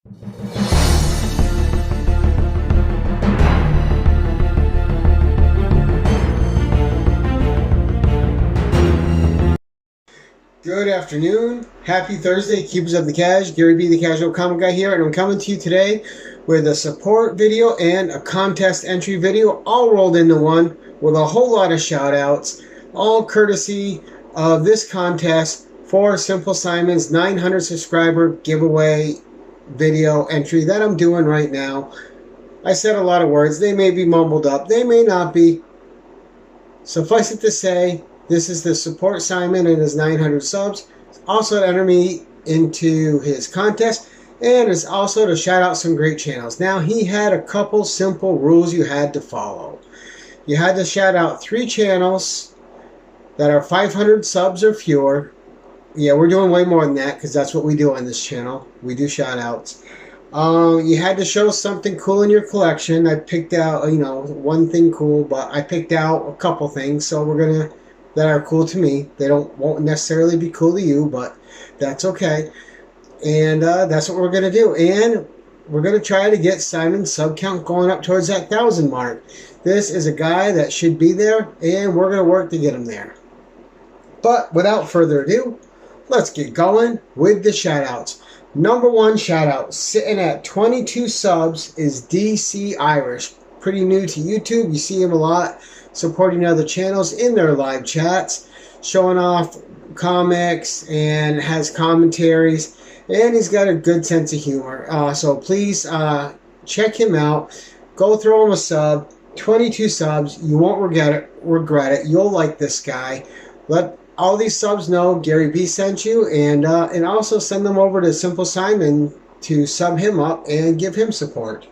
Good afternoon. Happy Thursday, Keepers of the Cash. Gary B, the Casual Comic Guy here, and I'm coming to you today with a support video and a contest entry video all rolled into one with a whole lot of shout outs, all courtesy of this contest for Simple Simon's 900 subscriber giveaway video entry that I'm doing right now. I said a lot of words. They may be mumbled up. They may not be. Suffice it to say, this is the support Simon and his 900 subs. It's also to enter me into his contest, and it's also to shout out some great channels. Now, he had a couple simple rules you had to follow. You had to shout out 3 channels that are 500 subs or fewer. Yeah, we're doing way more than that because that's what we do on this channel. We do shout outs. You had to show something cool in your collection. I picked out, one thing cool, but I picked out a couple things, so we're going to that are cool to me. They won't necessarily be cool to you, but that's okay. And that's what we're going to do. And we're going to try to get Simon's sub count going up towards that 1,000 mark. This is a guy that should be there, and we're going to work to get him there. But without further ado, let's get going with the shoutouts. Number 1 shoutout, sitting at 22 subs, is DC Irish. Pretty new to YouTube. You see him a lot supporting other channels in their live chats, showing off comics and has commentaries, and he's got a good sense of humor. So please check him out. Go throw him a sub. 22 subs. You won't regret it. You'll like this guy. Let all these subs know Gary B sent you, and also send them over to Simple Simon to sub him up and give him support.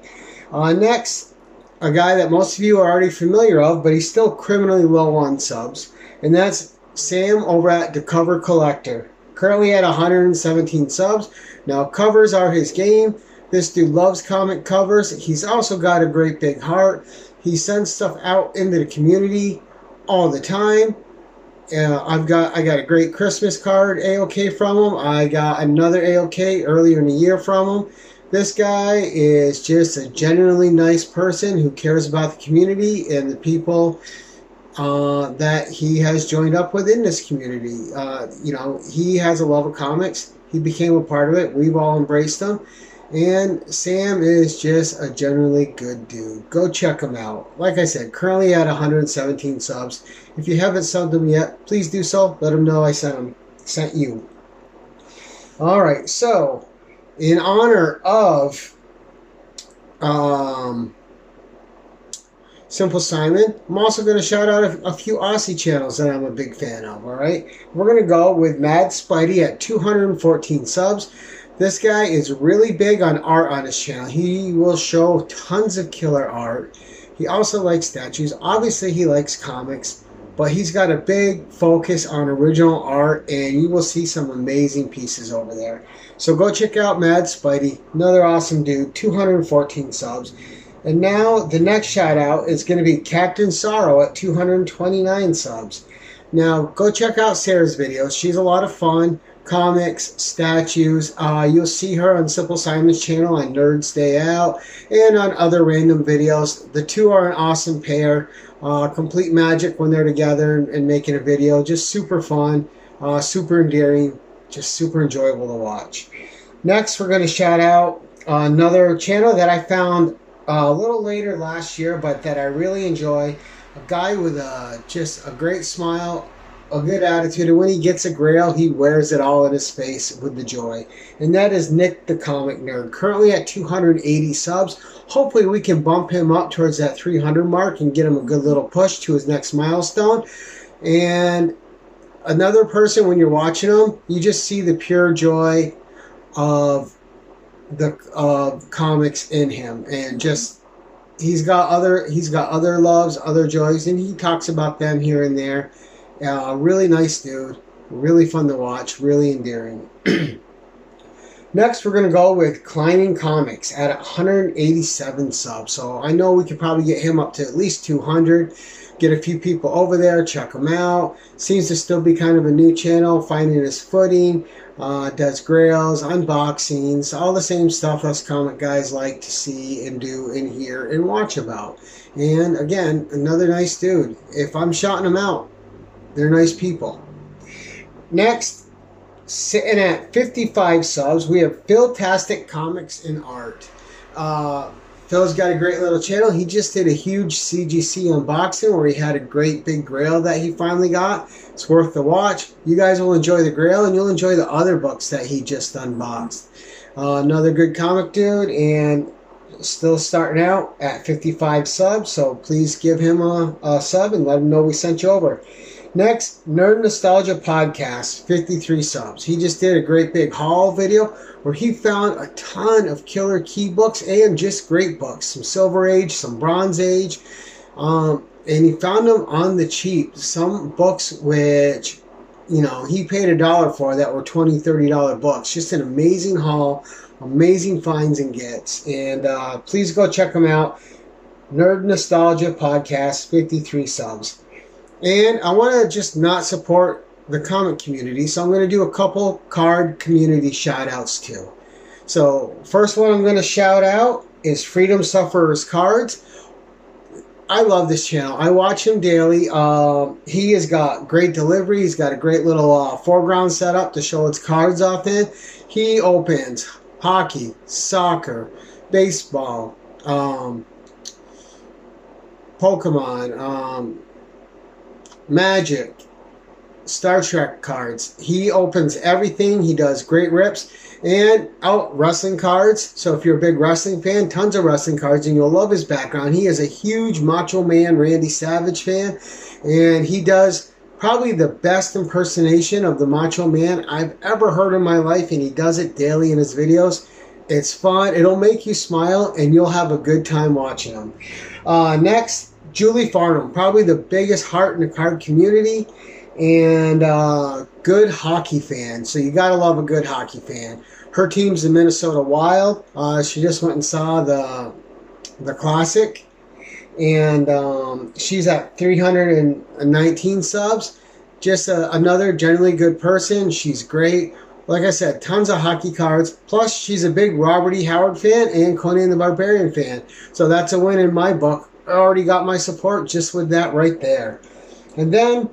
Next, a guy that most of you are already familiar of, but he's still criminally low on subs, and that's Sam over at DaCoverCollector. Currently at 117 subs. Now, covers are his game. This dude loves comic covers. He's also got a great big heart. He sends stuff out into the community all the time. I got a great Christmas card A-OK from him. I got another A-OK earlier in the year from him. This guy is just a genuinely nice person who cares about the community and the people that he has joined up with in this community. He has a love of comics. He became a part of it. We've all embraced him. And Sam is just a genuinely good dude. Go check him out. Like I said, currently at 117 subs. If you haven't subbed him yet, please do so. Let him know I sent you. Alright, so in honor of Simple Simon, I'm also going to shout out a few Aussie channels that I'm a big fan of, alright? We're going to go with MadSpidey at 214 subs. This guy is really big on art on his channel. He will show tons of killer art. He also likes statues. Obviously, he likes comics, but he's got a big focus on original art, and you will see some amazing pieces over there. So go check out MadSpidey, another awesome dude, 214 subs. And now the next shout out is going to be CaptainSaro at 229 subs. Now go check out Sarah's videos. She's a lot of fun. Comics, statues. You'll see her on Simple Simon's channel on Nerds Day Out and on other random videos. The two are an awesome pair. Complete magic when they're together and making a video. Just super fun, super endearing, just super enjoyable to watch. Next, we're going to shout out another channel that I found a little later last year, but that I really enjoy. A guy with just a great smile, a good attitude, and when he gets a grail, he wears it all in his face with the joy. And that is NicktheComicNerd, currently at 280 subs. Hopefully we can bump him up towards that 300 mark and get him a good little push to his next milestone. And another person, when you're watching him, you just see the pure joy of the comics in him, and just he's got other loves, other joys, and he talks about them here and there. Really nice dude, really fun to watch, really endearing. Next, we're going to go with Climbing Comics at 187 subs. So I know we could probably get him up to at least 200. Get a few people over there, check him out. Seems to still be kind of a new channel, finding his footing. Does grails, unboxings, all the same stuff us comic guys like to see and do and hear and watch about. And again, another nice dude. If I'm shouting them out, they're nice people. Next, sitting at 55 subs, we have Philtastic Comics and Art. Phil's got a great little channel. He just did a huge CGC unboxing where he had a great big grail that he finally got. It's worth the watch. You guys will enjoy the grail and you'll enjoy the other books that he just unboxed. Another good comic dude and still starting out at 55 subs. So please give him a sub and let him know we sent you over. Next, Nerd Nostalgia Podcast, 53 subs. He just did a great big haul video where he found a ton of killer key books and just great books. Some Silver Age, some Bronze Age. And he found them on the cheap. Some books which, you know, he paid $1 for that were $20, $30 books. Just an amazing haul, amazing finds and gets. And please go check him out. Nerd Nostalgia Podcast, 53 subs. And I want to just not support the comic community, so I'm going to do a couple card community shout-outs too. So, first one I'm going to shout out is Freedomsufferers Cards. I love this channel. I watch him daily. He has got great delivery. He's got a great little foreground setup to show its cards off in. He opens hockey, soccer, baseball, Pokemon, Magic, Star Trek cards. He opens everything. He does great rips and wrestling cards. So if you're a big wrestling fan, tons of wrestling cards and you'll love his background. He is a huge Macho Man Randy Savage fan and he does probably the best impersonation of the Macho Man I've ever heard in my life, and he does it daily in his videos. It's fun. It'll make you smile and you'll have a good time watching him. Next, Julie Farnum, probably the biggest heart in the card community and good hockey fan. So you got to love a good hockey fan. Her team's the Minnesota Wild. She just went and saw the Classic. And she's at 319 subs. Just another generally good person. She's great. Like I said, tons of hockey cards. Plus, she's a big Robert E. Howard fan and Conan the Barbarian fan. So that's a win in my book. I already got my support just with that right there. And then,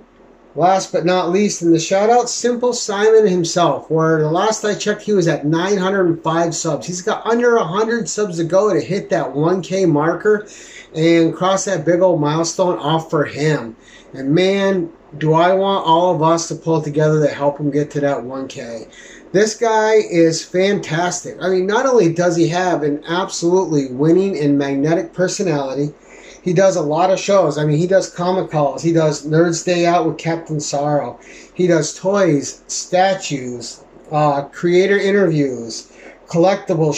last but not least in the shout-out, Simple Simon himself, where the last I checked he was at 905 subs. He's got under 100 subs to go to hit that 1K marker and cross that big old milestone off for him. And man, do I want all of us to pull together to help him get to that 1K. This guy is fantastic. I mean, not only does he have an absolutely winning and magnetic personality, he does a lot of shows. I mean, he does comic calls. He does Nerds Day Out with CaptainSaro. He does toys, statues, creator interviews, collectibles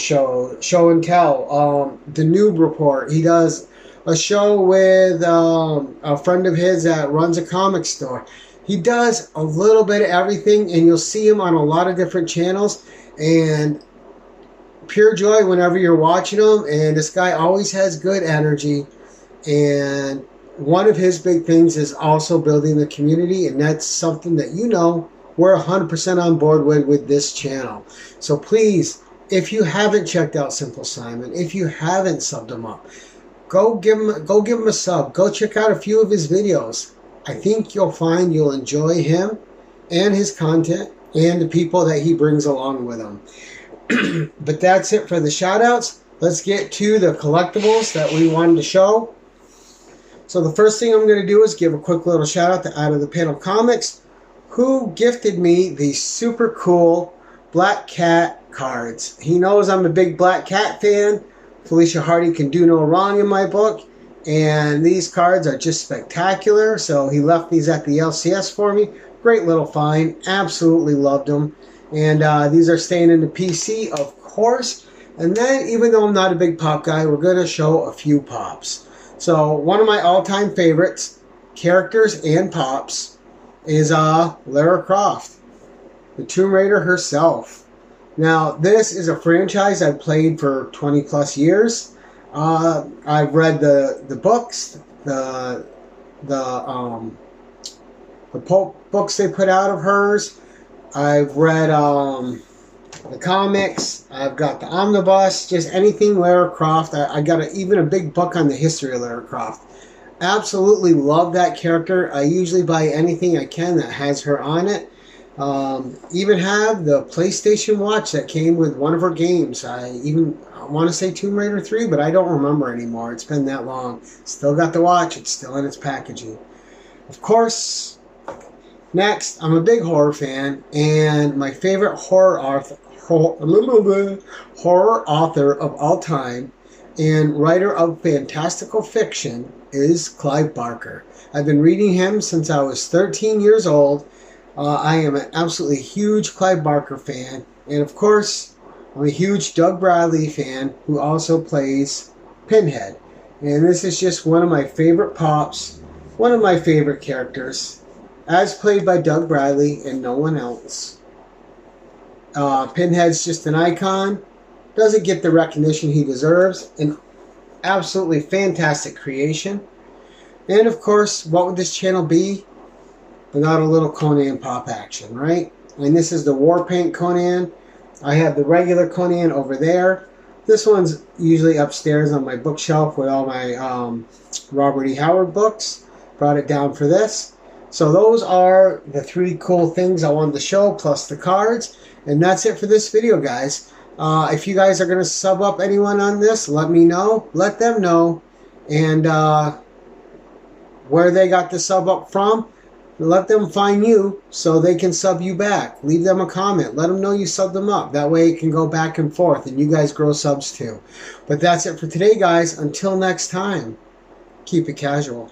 show and tell, the Noob Report. He does a show with a friend of his that runs a comic store. He does a little bit of everything, and you'll see him on a lot of different channels. And pure joy whenever you're watching him. And this guy always has good energy. And one of his big things is also building the community, and that's something that, you know, we're 100% on board with this channel. So please, if you haven't checked out Simple Simon, if you haven't subbed him up, go give him a sub. Go check out a few of his videos. I think you'll find you'll enjoy him and his content and the people that he brings along with him. But that's it for the shout-outs. Let's get to the collectibles that we wanted to show. So the first thing I'm going to do is give a quick little shout out to Out of the Panel Comics, who gifted me these super cool Black Cat cards. He knows I'm a big Black Cat fan. Felicia Hardy can do no wrong in my book. And these cards are just spectacular. So he left these at the LCS for me. Great little find. Absolutely loved them. And these are staying in the PC, of course. And then, even though I'm not a big pop guy, we're going to show a few pops. So, one of my all-time favorites, characters and pops, is Lara Croft, the Tomb Raider herself. Now, this is a franchise I've played for 20 plus years. I've read the books, the pulp books they put out of hers. I've read the comics. I've got the omnibus, just anything Lara Croft. I got even a big book on the history of Lara Croft. Absolutely love that character. I usually buy anything I can that has her on it. Even have the PlayStation Watch that came with one of her games. I want to say Tomb Raider 3, but I don't remember anymore. It's been that long. Still got the watch. It's still in its packaging. Of course, next, I'm a big horror fan, and my favorite horror author of all time and writer of fantastical fiction is Clive Barker. I've been reading him since I was 13 years old. I am an absolutely huge Clive Barker fan. And of course, I'm a huge Doug Bradley fan who also plays Pinhead. And this is just one of my favorite pops, one of my favorite characters, as played by Doug Bradley and no one else. Pinhead's just an icon. Doesn't get the recognition he deserves. An absolutely fantastic creation. And of course, what would this channel be without a little Conan pop action, right? And this is the Warpaint Conan. I have the regular Conan over there. This one's usually upstairs on my bookshelf with all my Robert E. Howard books. Brought it down for this. So those are the 3 cool things I wanted to show, plus the cards. And that's it for this video, guys. If you guys are going to sub up anyone on this, let me know. Let them know. And where they got the sub up from, let them find you so they can sub you back. Leave them a comment. Let them know you subbed them up. That way it can go back and forth and you guys grow subs too. But that's it for today, guys. Until next time, keep it casual.